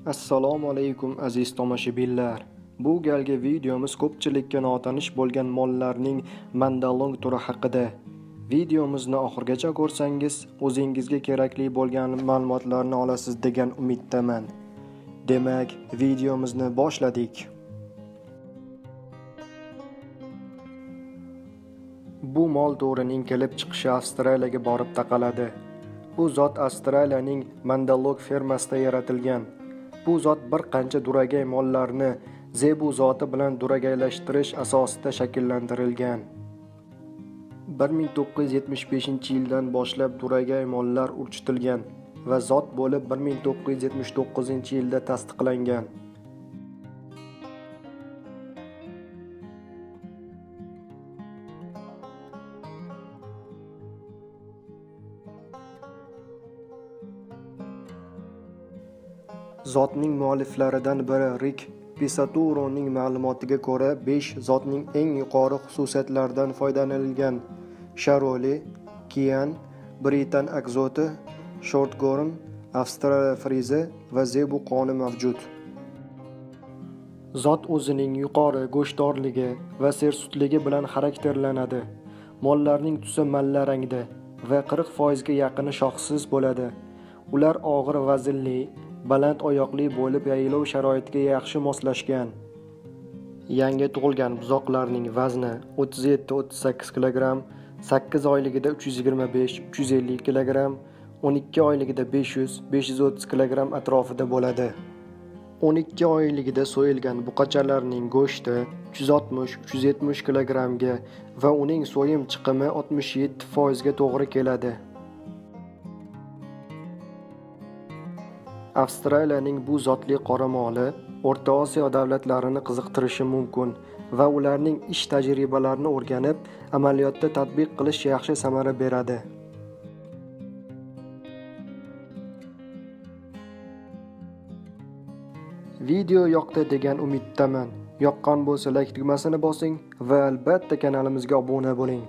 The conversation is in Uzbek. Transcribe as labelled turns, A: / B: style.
A: Assalomu alaykum aziz tomoshabinlar. Bu galgi videomiz ko'pchilikka notanish bo'lgan mollarning Mandalong turi haqida. Videomizni oxirigacha ko'rsangiz, o'zingizga kerakli bo'lgan ma'lumotlarni olasiz degan umiddaman. Demak, videomizni boshladik. Bu mol turining kelib chiqishi Avstraliyaga borib taqaladi. Bu zot Avstraliyaning Mandalong fermasida yaratilgan. Bu zot bir qancha duragay mollarni zebu zoti bilan duragaylashtirish asosida shakllantirilgan. 1975-yildan boshlab duragay mollar urchitilgan va zot bo'lib 1979-yilda tasdiqlangan. Zotning mualliflaridan biri Rick Pisaturoning ma'lumotiga ko'ra 5 zotning eng yuqori xususiyatlaridan foydalanilgan: Charolais, Kian, Britan Axoti, Shortgorn, Avstraliya frizi va zebu qoni mavjud. Zot o'zining yuqori go'shtdorligi va sersutligi bilan xarakterlanadi. Mollarning tusi malla rangda va 40% ga yaqini shoxsiz bo'ladi. Ular og'ir vaznli, baland oyoqli bo'lib, yaylov sharoitiga yaxshi moslashgan. Yangi tug'ilgan buzoqlarning vazni 37-38 kg, 8 oyligida 325-350 kg, 12 oyligida 500-530 kg atrofida bo'ladi. 12 oyligida so'yilgan buqachalarning go'shti 360-370 kg ga va uning so'yim chiqimi 67% ga to'g'ri keladi. Avstraliyaning bu zotli qoramoli O'rta Osiyo davlatlarini qiziqtirishi mumkin va ularning ish tajribalarini o'rganib, amaliyotda tatbiq qilish yaxshi samara beradi. Video yoqdi degan umiddaman. Yoqqan bo'lsa like tugmasini bosing va albatta kanalimizga obuna bo'ling.